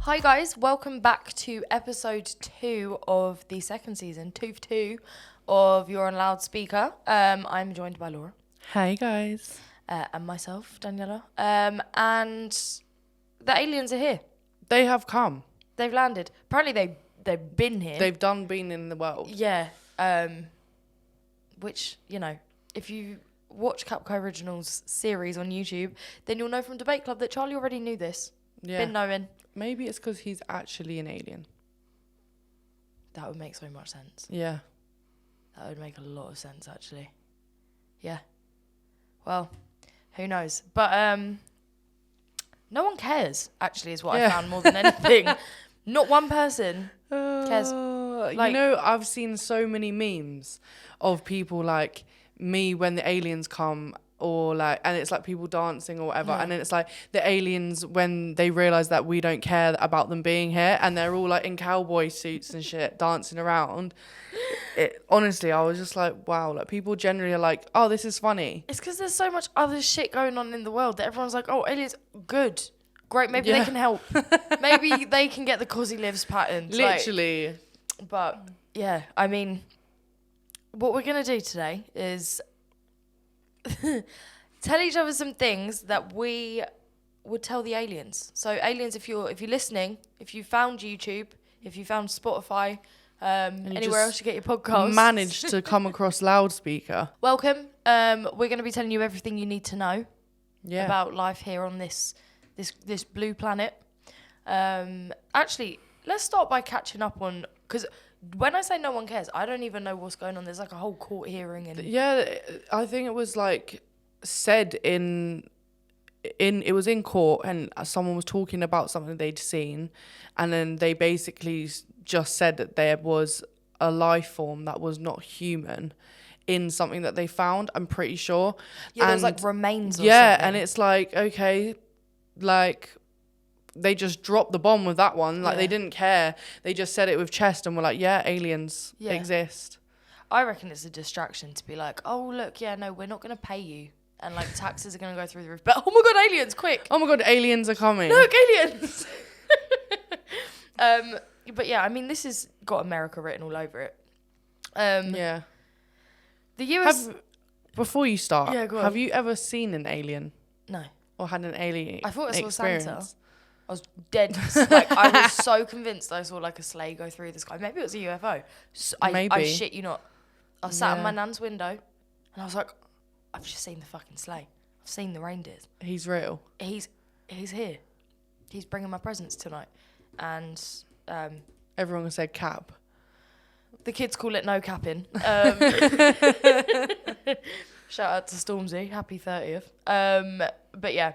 Hi guys, welcome back to episode 2 of the second season, 2 for 2 of You're on Loudspeaker. I'm joined by Laura. Hey guys. And myself, Daniella. And the aliens are here. They have come. They've landed. Apparently they've been here. They've been in the world. Yeah. Which, you know, if you watch Capco Originals series on YouTube, then you'll know from Debate Club that Charlie already knew this. Yeah. Been knowing. Maybe it's because he's actually an alien. That would make so much sense. Yeah. That would make a lot of sense, actually. Yeah. Well, who knows? But no one cares, actually, is what I found more than anything. Not one person cares. You know, I've seen so many memes of people like me when the aliens come, or like, and it's like people dancing or whatever, and then it's like the aliens when they realize that we don't care about them being here, and they're all like in cowboy suits and shit dancing around. Honestly, I was just like, wow, like people generally are like, oh, this is funny. It's because there's so much other shit going on in the world that everyone's like, oh, aliens, good, great, maybe they can help. Maybe they can get the cosy lives patterned. Literally. But yeah, I mean, what we're gonna do today is tell each other some things that we would tell the aliens. So aliens, if you're listening, if you found YouTube, if you found Spotify, anywhere else you get your podcasts, managed to come across Loudspeaker, welcome. We're going to be telling you everything you need to know about life here on this blue planet. Actually, let's start by catching up on, because when I say no one cares, I don't even know what's going on. There's like a whole court hearing. And yeah, I think it was like said in it was in court, and someone was talking about something they'd seen, and then they basically just said that there was a life form that was not human in something that they found, I'm pretty sure. Yeah, there's like remains or something. And it's like, okay, like they just dropped the bomb with that one. Like they didn't care. They just said it with chest and were like, yeah, aliens exist. I reckon it's a distraction to be like, oh, look, no, we're not going to pay you. And like taxes are going to go through the roof. But oh my God, aliens, quick. Oh my God, aliens are coming. Look, aliens. But yeah, I mean, this has got America written all over it. Yeah. The US... Before you start, go on. have you ever seen an alien? No. Or had an alien I thought I saw experience? Santa. I was dead. Like, I was so convinced I saw like a sleigh go through the sky. Maybe it was a UFO. I shit you not. I sat at my nan's window and I was like, I've just seen the fucking sleigh. I've seen the reindeers. He's real. He's here. He's bringing my presents tonight. And everyone said cap. The kids call it no capping. Shout out to Stormzy. Happy 30th. But yeah.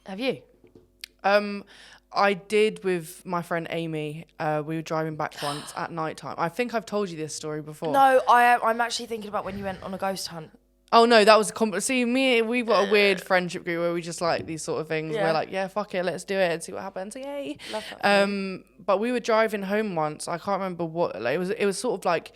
Have you? I did with my friend Amy. We were driving back once at night time. I think I've told you this story before. No, I'm actually thinking about when you went on a ghost hunt. Oh no, that was we've got a weird friendship group where we just like these sort of things. Yeah. We're like, yeah, fuck it, let's do it and see what happens. Yay. Love that. But we were driving home once. I can't remember what. Like, it was sort of like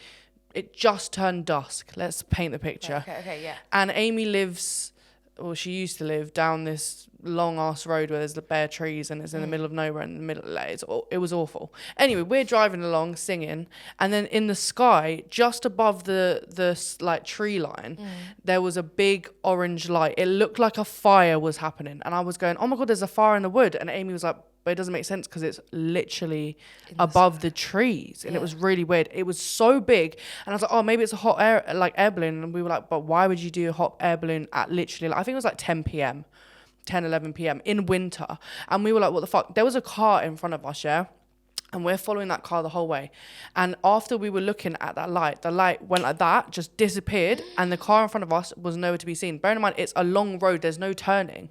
it just turned dusk. Let's paint the picture. Okay, yeah. And Amy lives, well, she used to live down this long ass road where there's the bare trees and it's in the middle of nowhere, in the middle, like, it was awful. Anyway, we're driving along singing, and then in the sky just above the like tree line there was a big orange light. It looked like a fire was happening, and I was going, oh my God, there's a fire in the wood. And Amy was like, but it doesn't make sense because it's literally above the trees. And it was really weird. It was so big. And I was like, oh, maybe it's a hot air balloon. And we were like, but why would you do a hot air balloon at literally, like, I think it was like 10 p.m, 11 p.m. in winter? And we were like, what the fuck? There was a car in front of us, yeah? And we're following that car the whole way. And after we were looking at that light, the light went like that, just disappeared. And the car in front of us was nowhere to be seen. Bear in mind, it's a long road. There's no turning.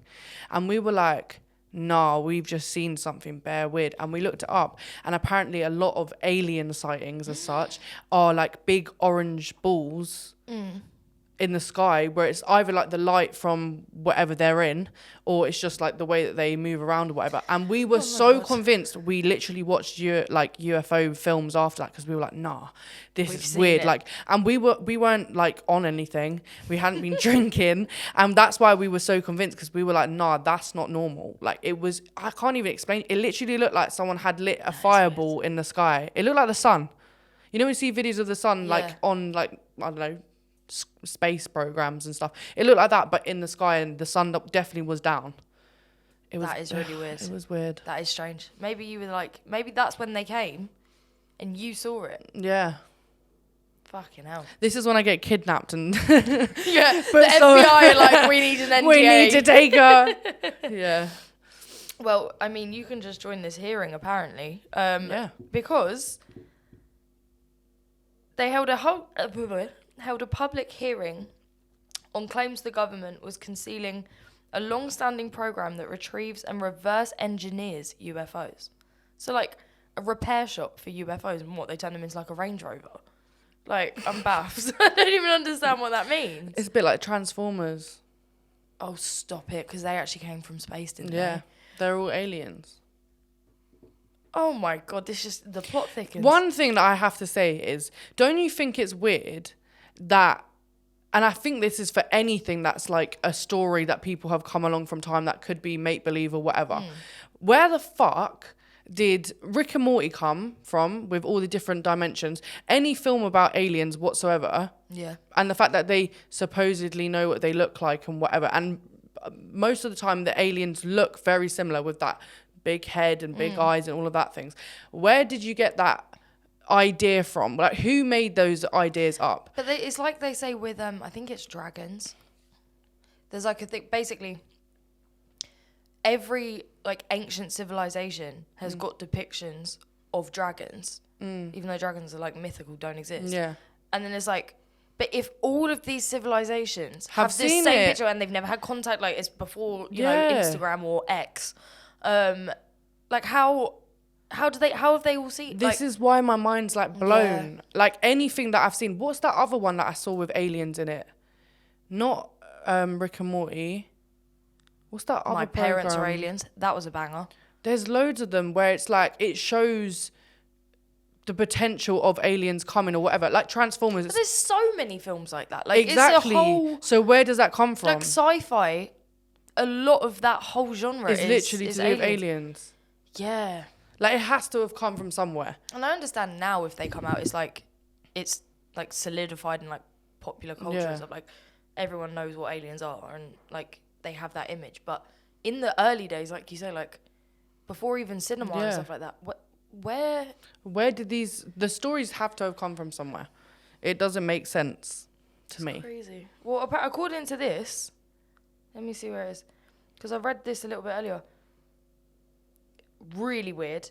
And we were like, nah, we've just seen something bare weird. And we looked it up, and apparently a lot of alien sightings as such are like big orange balls in the sky where it's either like the light from whatever they're in, or it's just like the way that they move around or whatever. And we were convinced. We literally watched like UFO films after that because we were like, nah, this is weird. Like, and we weren't like on anything. We hadn't been drinking, and that's why we were so convinced, because we were like, nah, that's not normal. Like, it was, I can't even explain. It literally looked like someone had lit a fireball in the sky. It looked like the sun. You know, we see videos of the sun like on like, I don't know, space programs and stuff. It looked like that, but in the sky, and the sun definitely was down. That is really weird. It was weird. That is strange. Maybe you were like, maybe that's when they came and you saw it. Yeah. Fucking hell. This is when I get kidnapped and yeah, the FBI are like, we need an NDA. We need to take her. Yeah. Well, I mean, you can just join this hearing apparently. Because they held a public hearing on claims the government was concealing a long-standing program that retrieves and reverse engineers UFOs. So, like, a repair shop for UFOs, and what, they turn them into, like, a Range Rover? Like, I'm baffed. I don't even understand what that means. It's a bit like Transformers. Oh, stop it, because they actually came from space, didn't they? Yeah, they're all aliens. Oh, my God, the plot thickens. One thing that I have to say is, don't you think it's weird that, and I think this is for anything that's like a story that people have come along from time that could be make-believe or whatever. Where the fuck did Rick and Morty come from with all the different dimensions? Any film about aliens whatsoever. Yeah. And the fact that they supposedly know what they look like and whatever. And most of the time the aliens look very similar with that big head and big eyes and all of that things. Where did you get that idea from? Like, who made those ideas up? But it's like they say with I think it's dragons. There's like a thing, basically every like ancient civilization has got depictions of dragons, even though dragons are like mythical, don't exist. Yeah. And then it's like, but if all of these civilizations have this seen same it, picture and they've never had contact, like it's before you know Instagram or X, like how have they all seen? This is why my mind's like blown. Yeah. Like anything that I've seen. What's that other one that I saw with aliens in it? Not Rick and Morty. What's that other My Parents program? Are Aliens. That was a banger. There's loads of them where it's like it shows the potential of aliens coming or whatever. Like Transformers. But there's so many films like that. Like exactly. It's a whole, so where does that come from? Like sci-fi, a lot of that whole genre is literally to do with aliens. Yeah. Like, it has to have come from somewhere. And I understand now if they come out, it's like solidified in, like, popular culture and stuff. Like, everyone knows what aliens are and, like, they have that image. But in the early days, like you say, like, before even cinema and stuff like that, where did the stories have to have come from somewhere? It doesn't make sense to me. Crazy. Well, according to this, let me see where it is. Because I read this a little bit earlier. Really weird.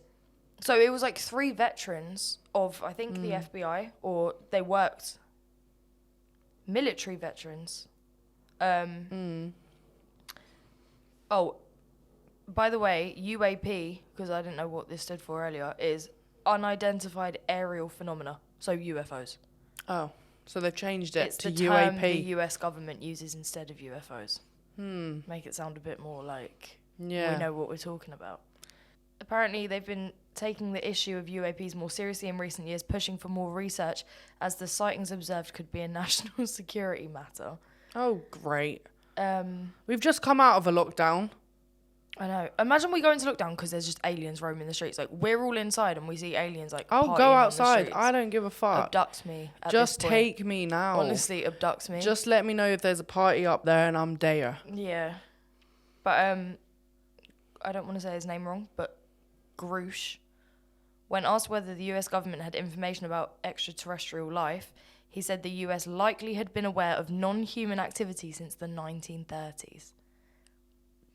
So it was like 3 veterans of, I think, the FBI, or they worked, military veterans. Oh, by the way, UAP, because I didn't know what this stood for earlier, is unidentified aerial phenomena. So UFOs. Oh, so they've changed it to UAP. It's the term the US government uses instead of UFOs. Make it sound a bit more like we know what we're talking about. Apparently, they've been taking the issue of UAPs more seriously in recent years, pushing for more research, as the sightings observed could be a national security matter. Oh, great. We've just come out of a lockdown. I know. Imagine we go into lockdown because there's just aliens roaming the streets. Like, we're all inside and we see aliens, like, I'll go outside. I don't give a fuck. Abduct me. Just take me now. Honestly, abduct me. Just let me know if there's a party up there and I'm there. Yeah. But, I don't want to say his name wrong, but Grush, when asked whether the US government had information about extraterrestrial life, he said the US likely had been aware of non-human activity since the 1930s.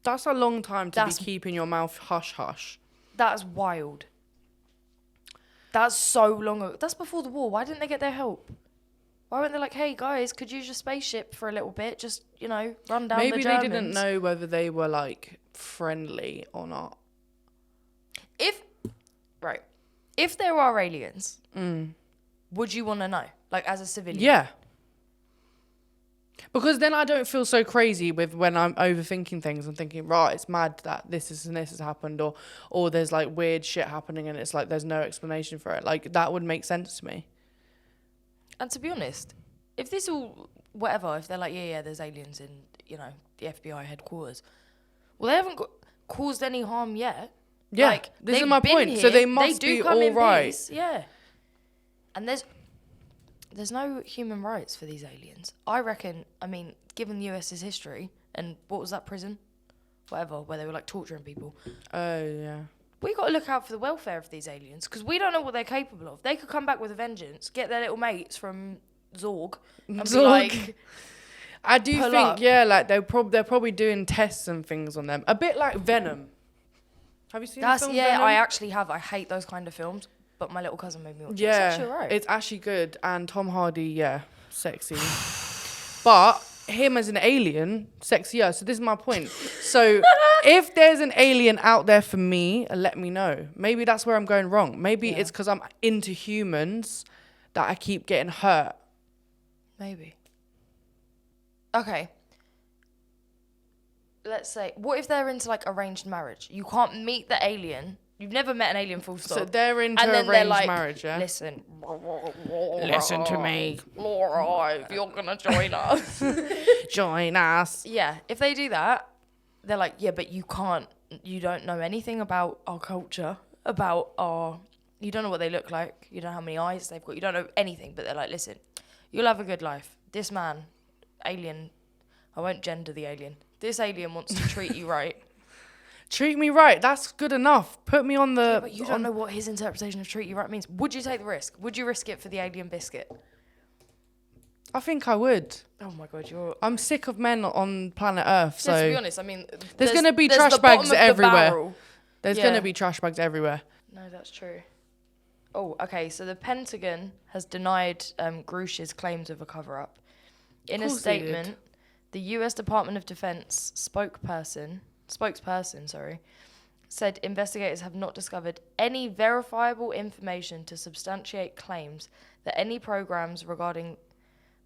That's a long time to be keeping your mouth hush-hush. That's wild. That's so long ago. That's before the war. Why didn't they get their help? Why weren't they like, hey, guys, could use your spaceship for a little bit? Just, run down the Germans. Maybe they didn't know whether they were, like, friendly or not. If there are aliens, would you want to know? Like, as a civilian? Yeah. Because then I don't feel so crazy with when I'm overthinking things and thinking, right, it's mad that this is and this has happened, or there's like weird shit happening and it's like there's no explanation for it. Like that would make sense to me. And to be honest, if this all whatever, if they're like, yeah, there's aliens in, you know, the FBI headquarters, well, they haven't caused any harm yet. Yeah, like, this is my point. Here, so they must be all right. Peace, yeah. And there's no human rights for these aliens. I reckon, I mean, given the US's history, and what was that prison? Whatever, where they were like torturing people. Oh, yeah. We got to look out for the welfare of these aliens, because we don't know what they're capable of. They could come back with a vengeance, get their little mates from Zorg, and be like... I do think, up. Yeah, like they're probably doing tests and things on them. A bit like Venom. Have you seen the film Venom? I actually have. I hate those kind of films, but my little cousin made me watch it. It's actually right. It's actually good. And Tom Hardy, yeah, sexy. But him as an alien, sexier. So this is my point. So if there's an alien out there for me, let me know. Maybe that's where I'm going wrong. Maybe it's because I'm into humans that I keep getting hurt. Maybe. Okay. Let's say, what if they're into like arranged marriage? You can't meet the alien. You've never met an alien, full stop. So they're into arranged marriage, yeah? Listen to me. Laura, if you're going to join us. Join us. Yeah, if they do that, they're like, yeah, but you don't know anything about our culture, you don't know what they look like, you don't know how many eyes they've got, you don't know anything, but they're like, listen, you'll have a good life. This man, alien, I won't gender the alien. This alien wants to treat you right. Treat me right. That's good enough. Put me on the... Yeah, but you don't know what his interpretation of treat you right means. Would you take the risk? Would you risk it for the alien biscuit? I think I would. Oh my God, I'm sick of men on planet Earth, so... Yeah, to be honest, I mean... There's going to be trash bags everywhere. There's going to be trash bags everywhere. No, that's true. Oh, okay, so the Pentagon has denied Grush's claims of a cover-up. In a statement, the U.S. Department of Defense spokesperson, said investigators have not discovered any verifiable information to substantiate claims that any programs regarding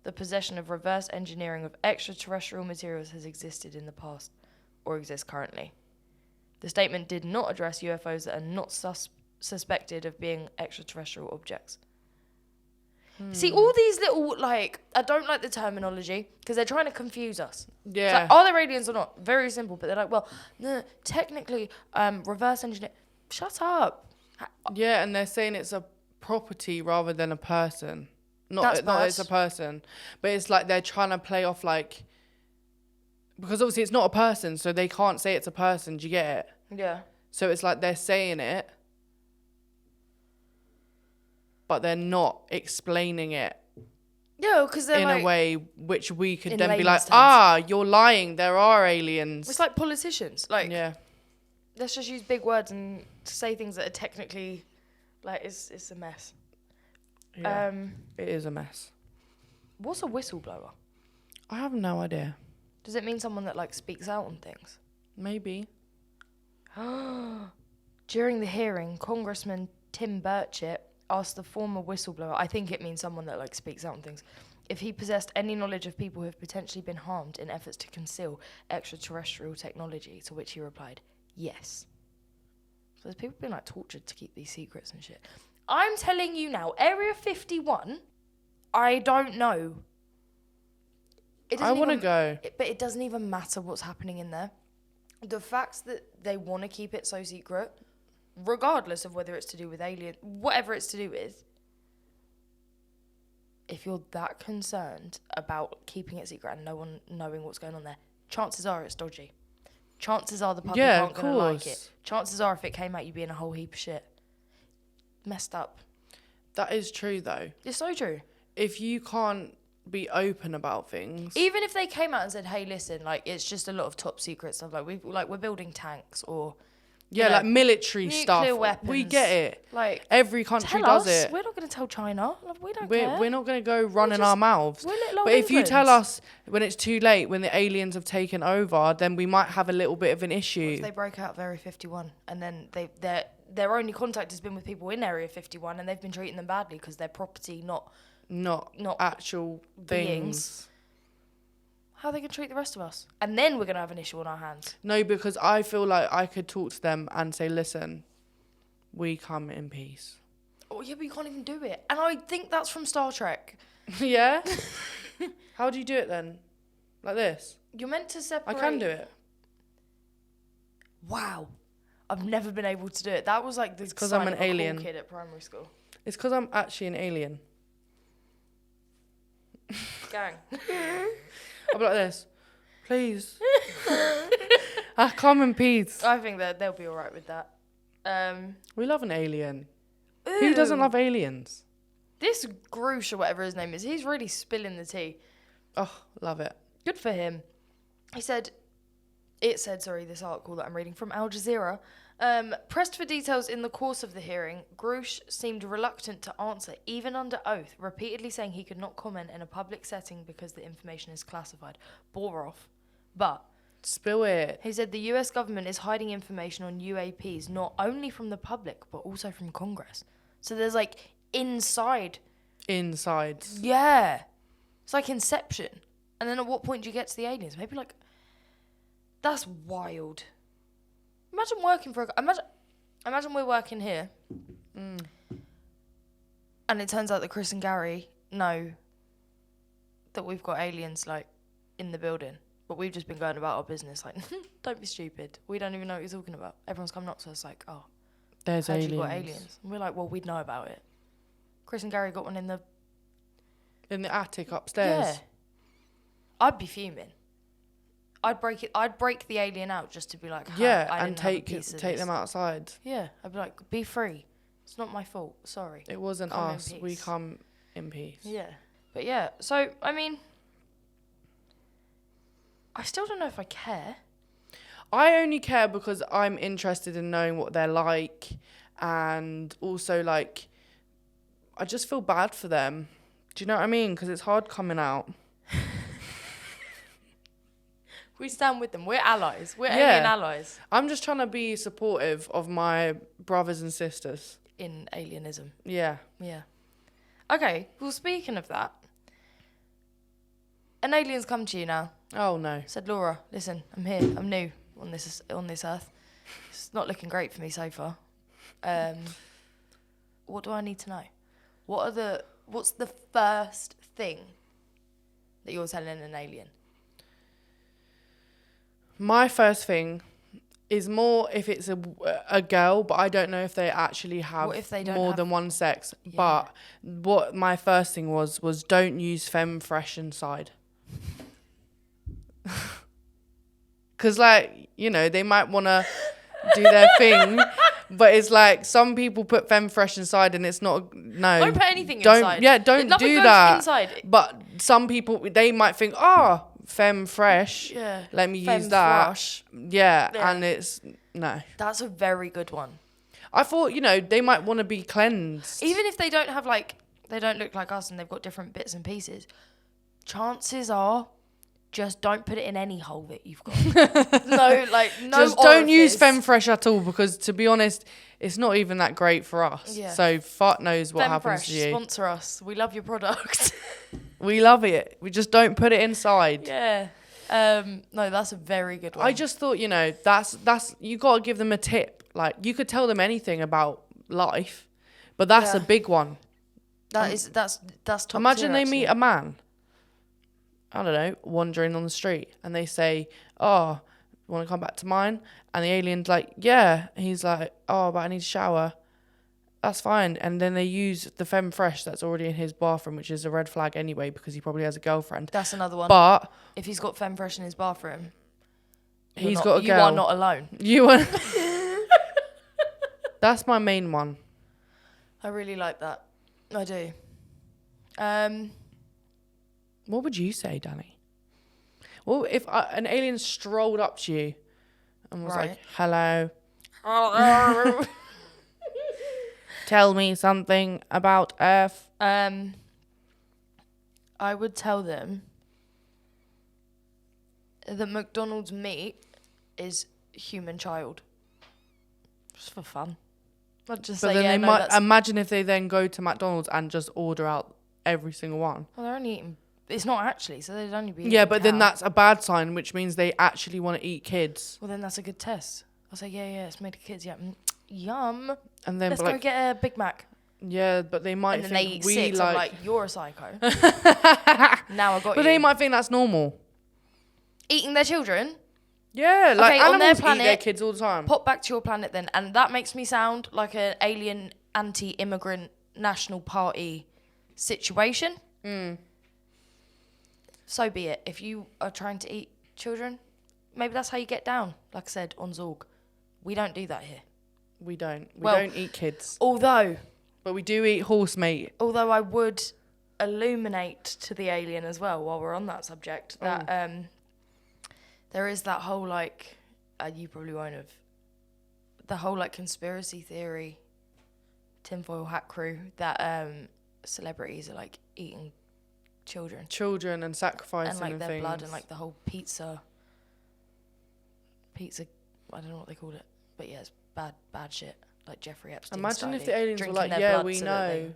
the possession of reverse engineering of extraterrestrial materials has existed in the past or exists currently. The statement did not address UFOs that are not suspected of being extraterrestrial objects. See, all these little, like, I don't like the terminology because they're trying to confuse us. Yeah. It's like, are there aliens or not? Very simple, but they're like, well, no, technically, reverse engineer. Shut up. Yeah, and they're saying it's a property rather than a person. Not it's a person. But it's like they're trying to play off, like, because obviously it's not a person, so they can't say it's a person. Do you get it? Yeah. So it's like they're saying it, but they're not explaining it. Yeah, because they're in like, a way which we could then be like, you're lying. There are aliens. It's like politicians. Like, yeah, let's just use big words and say things that are technically, like, it's a mess. Yeah, it is a mess. What's a whistleblower? I have no idea. Does it mean someone that like speaks out on things? Maybe. During the hearing, Congressman Tim Burchett asked the former whistleblower, I think it means someone that like speaks out on things, if he possessed any knowledge of people who have potentially been harmed in efforts to conceal extraterrestrial technology, to which he replied, yes. So there's people being like tortured to keep these secrets and shit. I'm telling you now, Area 51, I don't know. I want to go. But it doesn't even matter what's happening in there. The fact that they want to keep it so secret, regardless of whether it's to do with alien, whatever it's to do with, if you're that concerned about keeping it secret and no one knowing what's going on there, chances are it's dodgy. Chances are the public aren't going to like it. Chances are if it came out, you'd be in a whole heap of shit. Messed up. That is true, though. It's so true. If you can't be open about things, even if they came out and said, hey, listen, like, it's just a lot of top secret stuff, like we're building tanks, or like military stuff, weapons. We get it. Like, every country does it. We're not going to tell China. Like, we don't care. We're not going to go running our mouths. But if you tell us when it's too late, when the aliens have taken over, then we might have a little bit of an issue. What if they broke out of Area 51 and then their only contact has been with people in Area 51 and they've been treating them badly because they're property, not actual beings. how are they going to treat the rest of us? And then we're going to have an issue on our hands. No, because I feel like I could talk to them and say, listen, we come in peace. Oh, yeah, but you can't even do it. And I think that's from Star Trek. Yeah? How do you do it then? Like this? You're meant to separate. I can do it. Wow. I've never been able to do it. That was like the because sign I'm an of a alien. cool kid at primary school. It's because I'm actually an alien. Gang. I'll be like this. Please. I come in peace. I think that they'll be all right with that. We love an alien. Ooh. Who doesn't love aliens? This Groosh or whatever his name is, he's really spilling the tea. Oh, love it. Good for him. This article that I'm reading from Al Jazeera. Pressed for details in the course of the hearing, Groosh seemed reluctant to answer, even under oath, repeatedly saying he could not comment in a public setting because the information is classified. Bore off. But spill it. he said the US government is hiding information on UAPs not only from the public, but also from Congress. So there's like inside. Yeah. It's like Inception. And then at what point do you get to the aliens? Maybe like... That's wild. Imagine working for imagine we're working here. And it turns out that Chris and Gary know that we've got aliens like in the building. But we've just been going about our business like, don't be stupid. We don't even know what you're talking about. Everyone's coming up to us like, oh, there's aliens. You got aliens. And we're like, well, we'd know about it. Chris and Gary got one in the attic upstairs. Yeah. I'd be fuming. I'd break the alien out just to be like, and take them outside. Yeah, I'd be like, be free. It's not my fault. Sorry. It wasn't us. We come in peace. Yeah. But yeah, so, I mean, I still don't know if I care. I only care because I'm interested in knowing what they're like, and also, like, I just feel bad for them. Do you know what I mean? Because it's hard coming out. We stand with them. We're allies. We're alien allies. I'm just trying to be supportive of my brothers and sisters. In alienism. Yeah. Yeah. Okay, well, speaking of that, an alien's come to you now. Oh, no. Said, Laura, listen, I'm here. I'm new on this earth. It's not looking great for me so far. What do I need to know? What's the first thing that you're telling an alien? My first thing is more if it's a girl, but I don't know if they actually have more than one sex. Yeah. But what my first thing was don't use femme fresh inside. Because, like, you know, they might want to do their thing, but it's like some people put femme fresh inside and it's not, no. Don't put anything inside. Yeah, don't Nothing do goes that. Inside. But some people, they might think, femme fresh. Yeah. Let me femme use that. fresh. Yeah, and it's, no. That's a very good one. I thought, you know, they might want to be cleansed. Even if they don't have, like, they don't look like us and they've got different bits and pieces, chances are, just don't put it in any hole that you've got. No Just don't use femme fresh at all, because, to be honest, it's not even that great for us. Yeah. So fuck knows what happens to you. Sponsor us. We love your product. We love it. We just don't put it inside. Yeah. No, that's a very good one. I just thought, you know, that's you got to give them a tip. Like, you could tell them anything about life, but that's a big one. That's top Imagine tier, they actually. meet a man, I don't know, wandering on the street, and they say, oh, want to come back to mine? And the alien's like, yeah. And he's like, oh, but I need a shower. That's fine. And then they use the femme fresh that's already in his bathroom, which is a red flag anyway, because he probably has a girlfriend. That's another one. But if he's got femme fresh in his bathroom, he's got a girl. You are not alone. You are. That's my main one. I really like that. I do. What would you say, Danny? Well, if an alien strolled up to you and was like, hello. Tell me something about Earth. I would tell them that McDonald's meat is human child. Just for fun. I'd just but say, then they might imagine if they then go to McDonald's and just order out every single one. Well, they're only eating it's not actually, so they'd only be... Yeah, but then that's a bad sign, which means they actually want to eat kids. Well, then that's a good test. I'll say, yeah, it's made of kids, yeah. Yum. And then Let's go get a Big Mac. Yeah, but they might and then think they eat we 6. like... I'm like, you're a psycho. Now I got you. But they might think that's normal. Eating their children? Yeah, like okay, on their animals planet, eat their kids all the time. Pop back to your planet then. And that makes me sound like an alien anti-immigrant National Party situation. So be it. If you are trying to eat children, maybe that's how you get down. Like I said, on Zorg. We don't do that here. We don't. We don't eat kids. Although... But we do eat horse meat. Although I would illuminate to the alien as well, while we're on that subject, that there is that whole, like, you probably won't have, the whole, like, conspiracy theory, tinfoil hat crew, that celebrities are, like, eating children. Children and sacrificing and, like, and their things. blood and, like, the whole pizza, I don't know what they called it, but yeah, it's bad shit. Like Jeffrey Epstein. Imagine if the aliens were like, yeah, we know.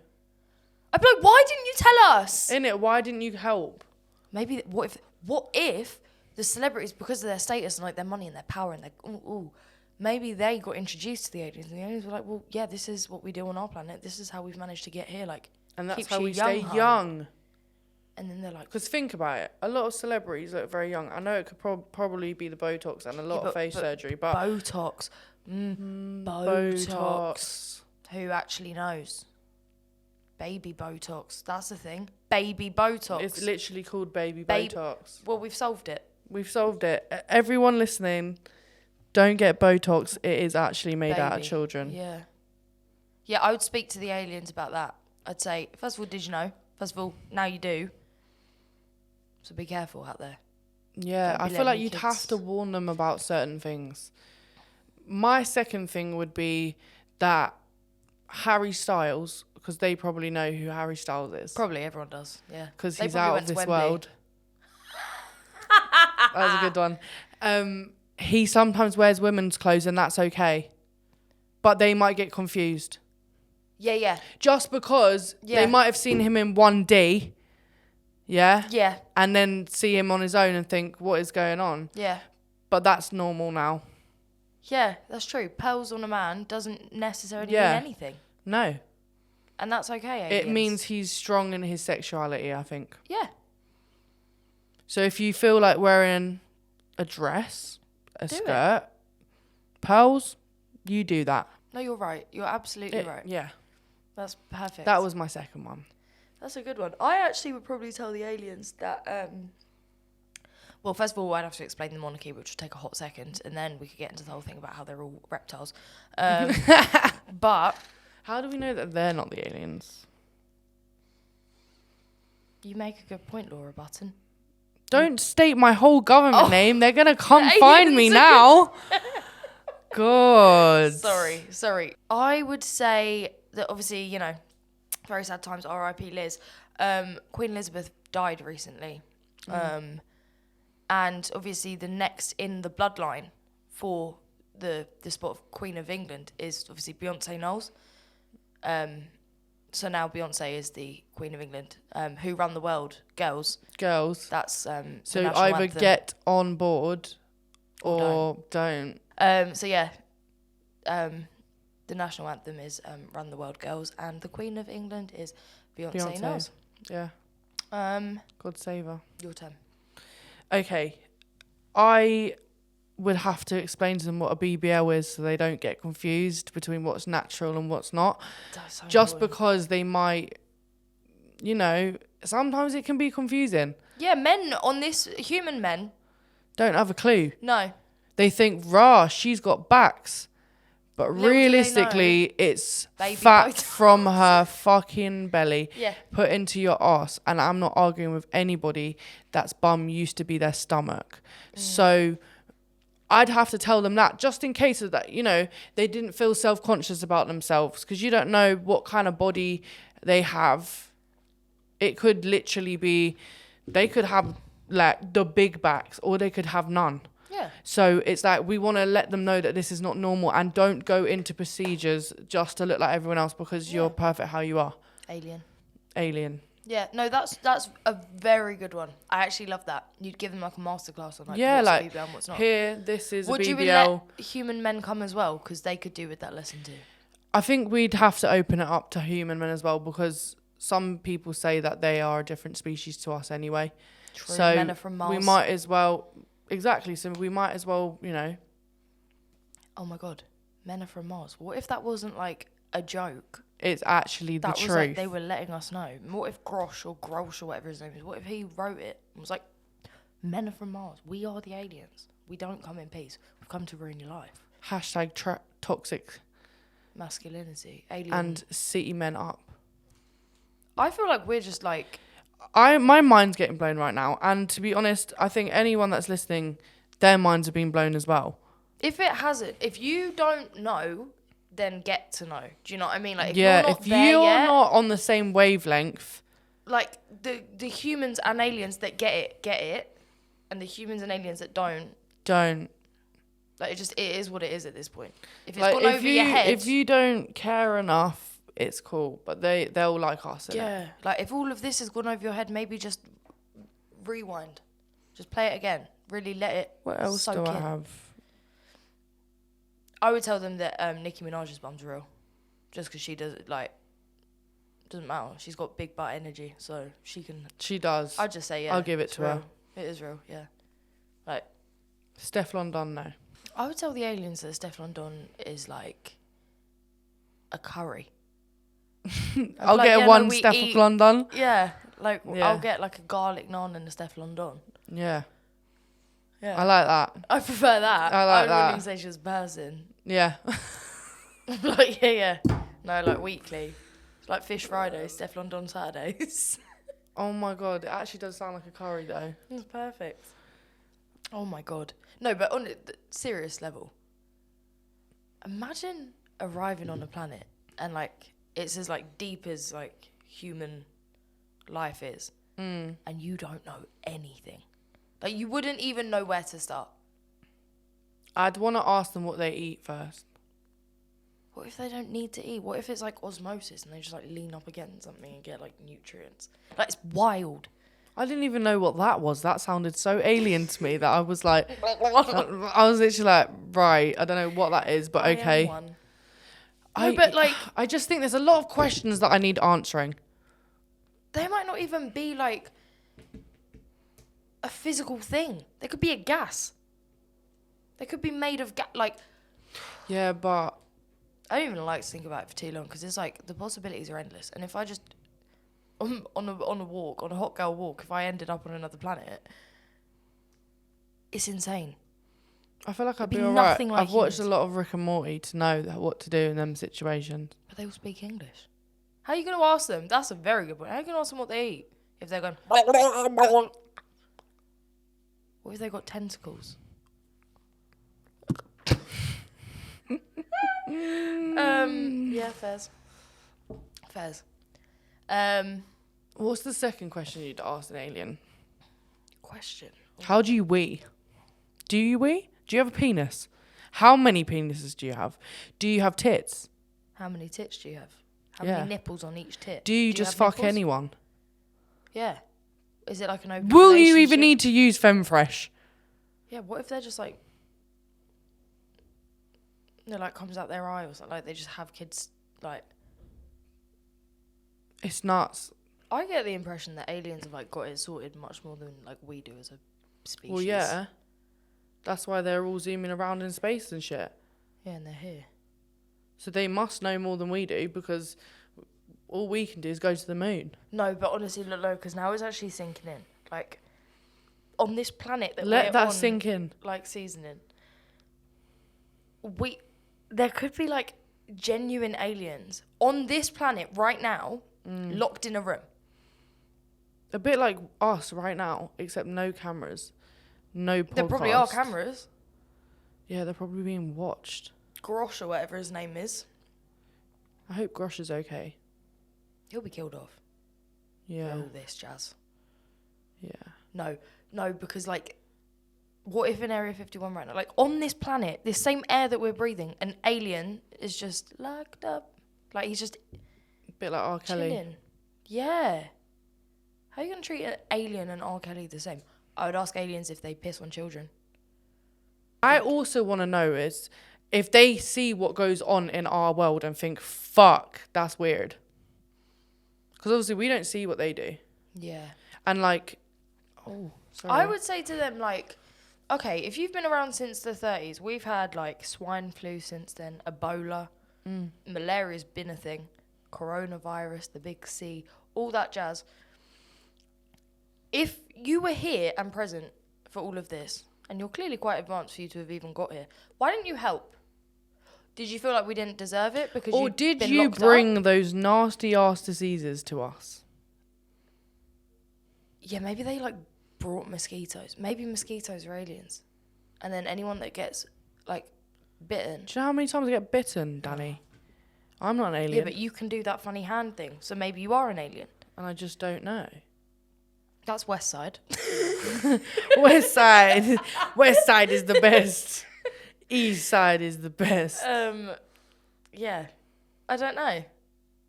I'd be like, why didn't you tell us? Innit? Why didn't you help? Maybe what if the celebrities, because of their status and like their money and their power and their maybe they got introduced to the aliens and the aliens were like, well, yeah, this is what we do on our planet. This is how we've managed to get here. Like, and that's keeps how you we stay hun. young. And then they're like, because think about it, a lot of celebrities look very young. I know it could probably be the Botox and a lot of face surgery, but Botox. Botox. Who actually knows? Baby Botox. That's the thing. Baby Botox. It's literally called baby Botox. Well, we've solved it. We've solved it. Everyone listening, don't get Botox. It is actually made out of children. Yeah. Yeah, I would speak to the aliens about that. I'd say, first of all, did you know? First of all, now you do. So be careful out there. Yeah, I feel like you'd have to warn them about certain things. My second thing would be that Harry Styles, because they probably know who Harry Styles is. Probably everyone does, yeah. Because he's out of this world. That was a good one. He sometimes wears women's clothes and that's okay. But they might get confused. Yeah. Just because they might have seen him in 1D. Yeah? Yeah. And then see him on his own and think, what is going on? Yeah. But that's normal now. Yeah, that's true. Pearls on a man doesn't necessarily mean anything. No. And that's okay, aliens. It means he's strong in his sexuality, I think. Yeah. So if you feel like wearing a dress, a skirt, pearls, you do that. No, you're right. You're absolutely right. Yeah. That's perfect. That was my second one. That's a good one. I actually would probably tell the aliens that... well, first of all, I'd have to explain the monarchy, which would take a hot second, and then we could get into the whole thing about how they're all reptiles. But... How do we know that they're not the aliens? You make a good point, Laura Button. Don't state my whole government name. They're going to come find me now. God. Sorry. I would say that obviously, you know, very sad times, R.I.P. Liz. Queen Elizabeth died recently. And obviously the next in the bloodline for the spot of Queen of England is obviously Beyonce Knowles. So now Beyonce is the Queen of England. Who Run the World? Girls. That's so either anthem. Get on board or don't. So yeah, the national anthem is Run the World Girls, and the Queen of England is Beyonce Knowles. Yeah. God save her. Your turn. Okay. I would have to explain to them what a BBL is so they don't get confused between what's natural and what's not. So just important. Because they might, you know, sometimes it can be confusing. Yeah, human men don't have a clue. No. They think, rah, she's got backs. But realistically, it's baby fat from her fucking belly put into your ass. And I'm not arguing with anybody that's bum used to be their stomach. So I'd have to tell them that just in case of that, you know, they didn't feel self-conscious about themselves, because you don't know what kind of body they have. It could literally be, they could have like the big backs or they could have none. Yeah. So it's like we want to let them know that this is not normal, and don't go into procedures just to look like everyone else because you're perfect how you are. Alien. Yeah, no, that's a very good one. I actually love that. You'd give them like a masterclass on like Yeah, what's like, a BBL and what's not. here, this is Would a you BBL. let human men come as well? Because they could do with that lesson too. I think we'd have to open it up to human men as well, because some people say that they are a different species to us anyway. True, So men are from Mars. we might as well, exactly. So we might as well, you know. Oh my God, men are from Mars. What if that wasn't like a joke? It's actually the That truth. was like they were letting us know. What if Grosh or whatever his name is, what if he wrote it and was like, men are from Mars. We are the aliens. We don't come in peace. We've come to ruin your life. Hashtag toxic Masculinity. Alien. and city men up. I feel like we're just like... My mind's getting blown right now. And to be honest, I think anyone that's listening, their minds have been blown as well. If it hasn't, if you don't know, then get to know. Do you know what I mean? Like, if Yeah, you're not if there you're yet, not on the same wavelength, like the humans and aliens that get it, and the humans and aliens that don't. Like, it is what it is at this point. If it's like, gone over your head, if you don't care enough, it's cool. But they'll like us. yeah. Like, if all of this has gone over your head, maybe just rewind, just play it again. Really let it. What else soak do I in. have? I would tell them that Nicki Minaj's bum's real, just because she doesn't matter. She's got big butt energy, so she can. She does. I'd just say yeah. I'll give it it's to real. her. It is real, yeah. Like, Stefflon Don, no. I would tell the aliens that Stefflon Don is like a curry. I'll like, get yeah, one no, we Stefflon Don. Yeah, like Yeah. I'll get like a garlic naan and a Stefflon Don. Yeah. Yeah, I like that. I prefer that. I like would that. really say she's a person. Yeah. Like, yeah. No, like weekly. It's like Fish Fridays, Stefflon Don Saturdays. Oh my God. It actually does sound like a curry though. It's perfect. Oh my God. No, but on a serious level, imagine arriving on a planet and like it's as like deep as like human life is, and you don't know anything. Like, you wouldn't even know where to start. I'd want to ask them what they eat first. What if they don't need to eat? What if it's like osmosis and they just like lean up against something and get like nutrients? Like, it's wild. I didn't even know what that was. That sounded so alien to me that I was like, I was literally like, right, I don't know what that is, but okay. I just think there's a lot of questions that I need answering. They might not even be like a physical thing. They could be a gas. They could be made of like. Yeah, but I don't even like to think about it for too long because it's like the possibilities are endless. And if I just on a walk, on a hot girl walk, if I ended up on another planet, it's insane. I feel like I'd be It'd be alright. nothing like I've watched humans. a lot of Rick and Morty to know what to do in them situations. But they all speak English. How are you going to ask them? That's a very good point. How are you going to ask them what they eat if they're going? What if they got tentacles? Yeah, fairs. What's the second question you'd ask an alien? Question. How do you wee? Do you wee? Do you have a penis? How many penises do you have? Do you have tits? How many tits do you have? How Yeah. many nipples on each tit? Do you just have fuck nipples? anyone? Yeah. Is it like an open Will you even relationship? need to use FemFresh? Yeah, what if they're just like... No, like comes out their eye or something. Like they just have kids, like... It's nuts. I get the impression that aliens have like got it sorted much more than like we do as a species. Well, yeah. That's why they're all zooming around in space and shit. Yeah, and they're here. So they must know more than we do because all we can do is go to the moon. No, but honestly, look, because now it's actually sinking in. Like, on this planet that Let we're that on, sink in. like seasoning, there could be like genuine aliens on this planet right now, locked in a room. A bit like us right now, except no cameras, no podcast. There probably are cameras. Yeah, they're probably being watched. Grosh or whatever his name is. I hope Grosh is okay. He'll be killed off. Yeah. For all this jazz. Yeah. No, because like, what if in Area 51 right now, like on this planet, this same air that we're breathing, an alien is just locked up. Like he's just A bit like R. Kelly. chilling. Yeah. How are you going to treat an alien and R. Kelly the same? I would ask aliens if they piss on children. I also want to know is if they see what goes on in our world and think, fuck, that's weird. Because obviously we don't see what they do. Yeah. And like, oh, sorry. I would say to them, like, okay, if you've been around since the 30s, we've had, like, swine flu since then, Ebola, malaria's been a thing, coronavirus, the big C, all that jazz. If you were here and present for all of this, and you're clearly quite advanced for you to have even got here, why didn't you help? Did you feel like we didn't deserve it because or did you bring those nasty ass diseases to us? Yeah, maybe they like brought mosquitoes. Maybe mosquitoes are aliens, and then anyone that gets like bitten. Do you know how many times I get bitten, Danny? I'm not an alien. Yeah, but you can do that funny hand thing, so maybe you are an alien. And I just don't know. That's West Side. West Side. West Side is the best. East Side is the best. Yeah. I don't know.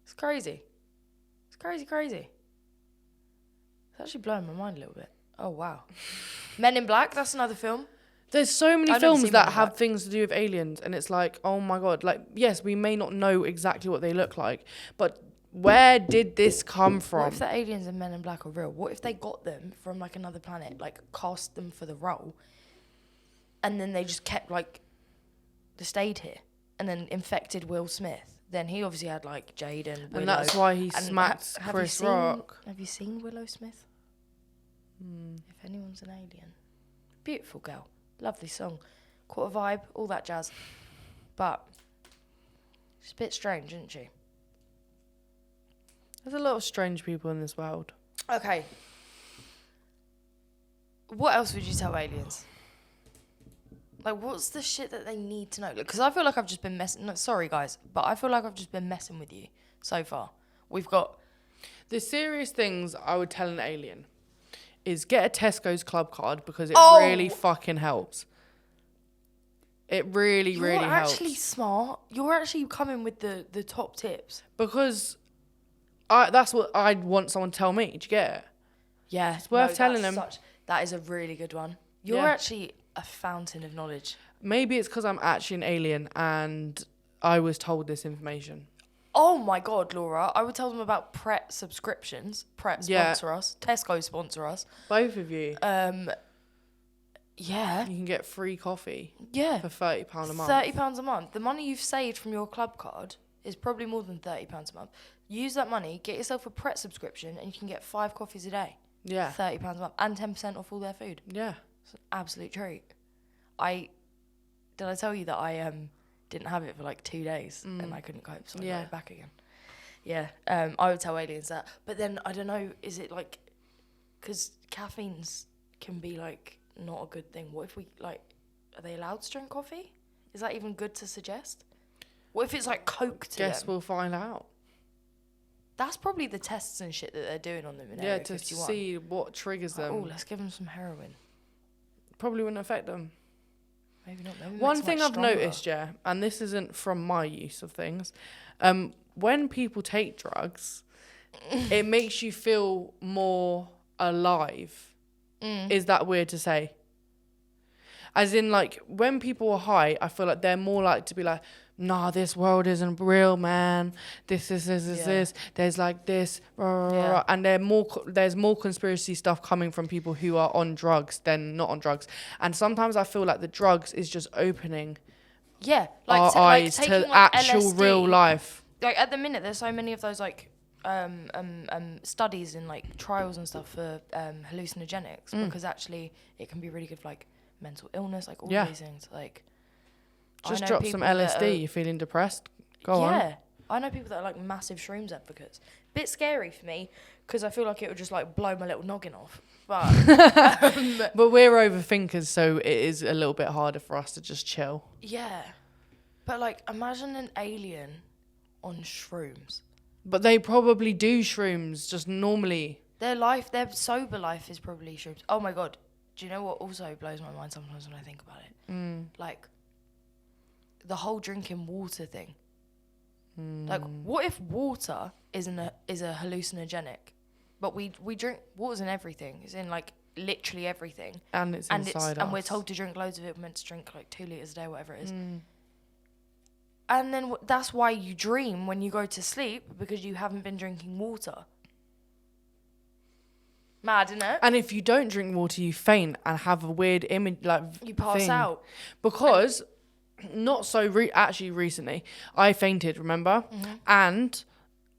It's crazy. It's crazy. It's actually blowing my mind a little bit. Oh, wow. Men in Black, that's another film. There's so many I've never films seen that Men in have Black. things to do with aliens, and it's like, oh my God. Like, yes, we may not know exactly what they look like, but where did this come What from? if the aliens and Men in Black are real? What if they got them from like another planet, like cast them for the role, and then they just kept like, they stayed here, and then infected Will Smith? Then he obviously had like Jade and Willow. And that's why he And smacked have Chris you seen, Rock. Have you seen Willow Smith? If anyone's an alien. Beautiful girl. Lovely song. Caught a vibe, all that jazz. But she's a bit strange, isn't she? There's a lot of strange people in this world. Okay. What else would you tell aliens? Like, what's the shit that they need to know? Because I feel like I've just been messing... No, sorry, guys. But I feel like I've just been messing with you so far. We've got... The serious things I would tell an alien is get a Tesco's club card because it Oh! really fucking helps. It really, really helps. You're actually smart. You're actually coming with the top tips. Because that's what I'd want someone to tell me. Do you get it? Yeah. It's worth telling them. That is a really good one. You're Yeah. actually a fountain of knowledge. Maybe it's because I'm actually an alien and I was told this information. Oh my God, Laura. I would tell them about Pret subscriptions. Pret Yeah. sponsor us. Tesco sponsor us. Both of you. Yeah. You can get free coffee Yeah. for £30 a month. £30 a month. The money you've saved from your club card is probably more than £30 a month. Use that money, get yourself a Pret subscription, and you can get 5 coffees a day. Yeah. £30 a month. And 10% off all their food. Yeah. It's an absolute treat. Did I tell you that I didn't have it for like 2 days and I couldn't cope, so I got it back again. Yeah, I would tell aliens that. But then, I don't know, is it like... Because caffeines can be like not a good thing. What if we like... Are they allowed to drink coffee? Is that even good to suggest? What if it's like Coke to Guess them? we'll find out. That's probably the tests and shit that they're doing on them in Yeah, Area to 51. see what triggers them. Oh, let's give them some heroin. Probably wouldn't affect them. Maybe not. Maybe it One makes thing them, like, I've stronger. noticed, yeah, and this isn't from my use of things, when people take drugs, it makes you feel more alive. Is that weird to say? As in, like, when people are high, I feel like they're more like to be like, nah, this world isn't real, man. This. There's like this, and there's more conspiracy stuff coming from people who are on drugs than not on drugs. And sometimes I feel like the drugs is just opening our eyes taking, to like, actual LSD. real life. Like at the minute, there's so many of those like studies and like trials and stuff for hallucinogenics because actually it can be really good for like mental illness, like all Yeah. these things. Like Just I know drop some people that LSD. You're feeling depressed? Go on. Yeah, I know people that are like massive shrooms advocates. Bit scary for me because I feel like it would just like blow my little noggin off. But But we're overthinkers, so it is a little bit harder for us to just chill. yeah, but like imagine an alien on shrooms. But they probably do shrooms just normally. Their sober life is probably shrooms. Oh my God. Do you know what also blows my mind sometimes when I think about it? Like, the whole drinking water thing. Like, what if water is a hallucinogenic, but we drink water's in everything. It's in like literally everything. And it's inside us. And we're told to drink loads of it. We're meant to drink like 2 litres a day, whatever it is. And then that's why you dream when you go to sleep, because you haven't been drinking water. Mad, isn't it? And if you don't drink water, you faint and have a weird image, like You pass out. Because not so actually recently, I fainted. Remember, and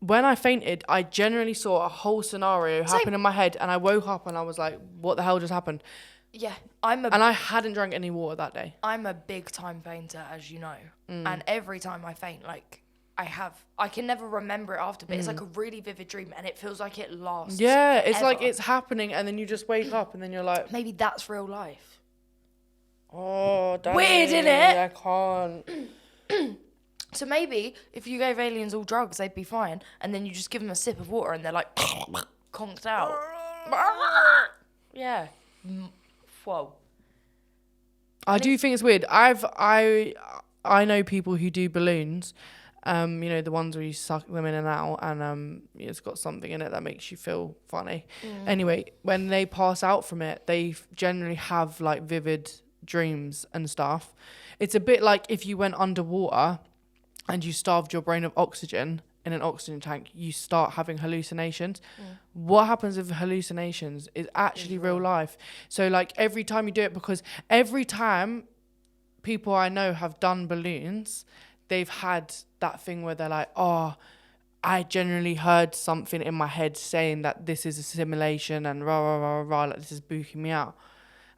when I fainted, I generally saw a whole scenario happen in my head, and I woke up and I was like, "What the hell just happened?" Yeah, and I hadn't drank any water that day. I'm a big time fainter, as you know, and every time I faint, like. I can never remember it after, but it's like a really vivid dream, and it feels like it lasts. Yeah, it's forever. like it's happening, and then you just wake up, and then you're like, maybe that's real life. Oh, Danny, weird, innit? I can't. So maybe if you gave aliens all drugs, they'd be fine, and then you just give them a sip of water, and they're like conked out. Yeah. Whoa. I do think it's weird. I know people who do balloons, you know, the ones where you suck them in and out, and it's got something in it that makes you feel funny. Anyway, when they pass out from it, they generally have like vivid dreams and stuff. It's a bit like if you went underwater and you starved your brain of oxygen in an oxygen tank, you start having hallucinations. What happens with hallucinations is actually real life. So like every time you do it, because every time people I know have done balloons, they've had that thing where they're like, oh, I generally heard something in my head saying that this is a simulation and rah, rah, rah, rah, like this is booking me out.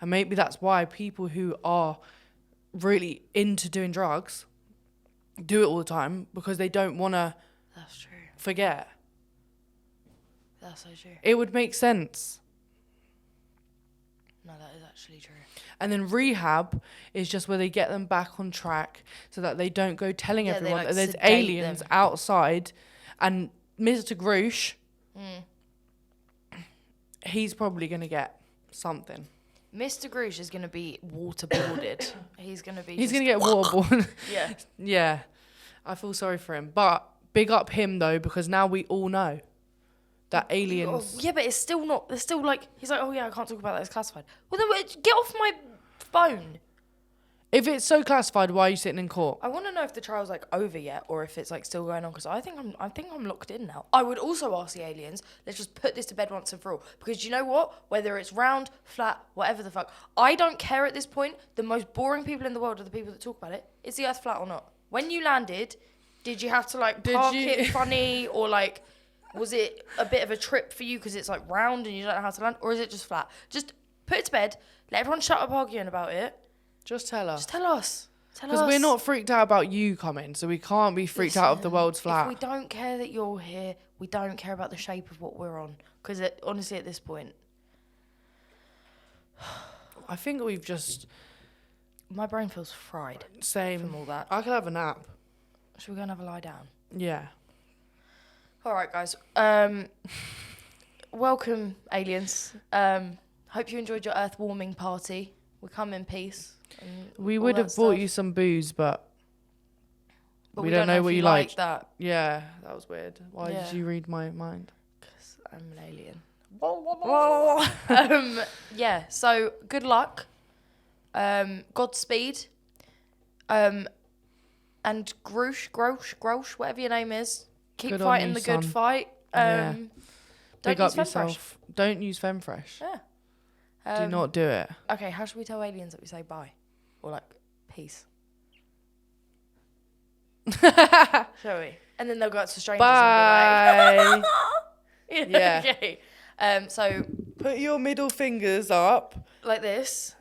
And maybe that's why people who are really into doing drugs do it all the time, because they don't want to forget. That's so true. It would make sense. No, that is actually true. And then rehab is just where they get them back on track so that they don't go telling everyone that there's aliens outside. And Mr. Groosh, he's probably going to get something. Mr. Groosh is going to be waterboarded. He's going to get waterboarded. Yeah. Yeah. I feel sorry for him. But big up him, though, because now we all know that aliens... Oh, yeah, but it's still not... It's still like... He's like, oh, yeah, I can't talk about that. It's classified. Well, then get off my phone. If it's so classified, why are you sitting in court? I want to know if the trial's like over yet, or if it's like still going on, because I think I'm locked in now. I would also ask the aliens, let's just put this to bed once and for all, because you know what? Whether it's round, flat, whatever the fuck, I don't care at this point. The most boring people in the world are the people that talk about it. Is the Earth flat or not? When you landed, did you have to like park it funny, or like was it a bit of a trip for you because it's like round and you don't know how to land, or is it just flat? Just put it to bed. Let everyone shut up arguing about it. Just tell us. Just tell us. Because we're not freaked out about you coming, so we can't be freaked out if the world's flat. If we don't care that you're here, we don't care about the shape of what we're on. Because honestly, at this point... I think we've just... My brain feels fried. Same. From all that. I could have a nap. Should we go and have a lie down? Yeah. All right, guys. Welcome, aliens. Hope you enjoyed your Earth warming party. We come in peace. We would have bought you some booze, but we don't know what you like. That. Yeah, that was weird. Why did you read my mind? Because I'm an alien. Yeah, so good luck. Godspeed. And Grosh, whatever your name is. Keep good fighting the good fight. Don't Big use up yourself. Don't use Femfresh. Yeah. Do not do it. Okay, how should we tell aliens that we say bye? Or like, peace? Shall we? And then they'll go out to strangers and be like... Yeah. Okay. So... Put your middle fingers up. Like this.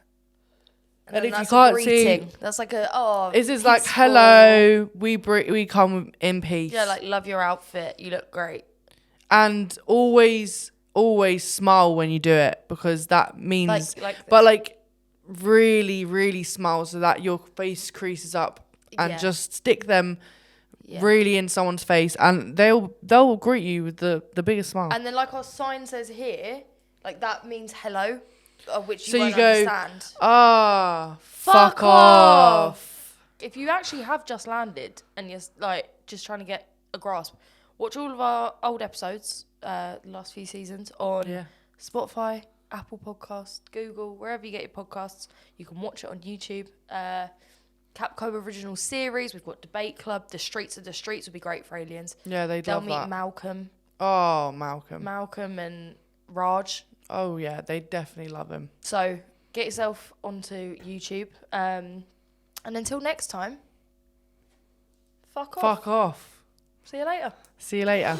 And if that's you can't greeting. see... That's like a, Is this like, hello, we come in peace. Yeah, like, love your outfit. You look great. And always smile when you do it, because that means like really, really smile so that your face creases up, and just stick them really in someone's face, and they'll greet you with the biggest smile. And then like our sign says here, like that means hello, which so you won't go, understand. Fuck off. If you actually have just landed and you're like just trying to get a grasp, Watch all of our old episodes, the last few seasons, on Spotify, Apple Podcasts, Google, wherever you get your podcasts. You can watch it on YouTube. Capco original series. We've got Debate Club. The Streets of the Streets would be great for aliens. Yeah, they'll They'll love meet that. Malcolm. Oh, Malcolm. Malcolm and Raj. Oh, yeah, they definitely love him. So get yourself onto YouTube. And until next time, fuck off. Fuck off. See you later. See you later.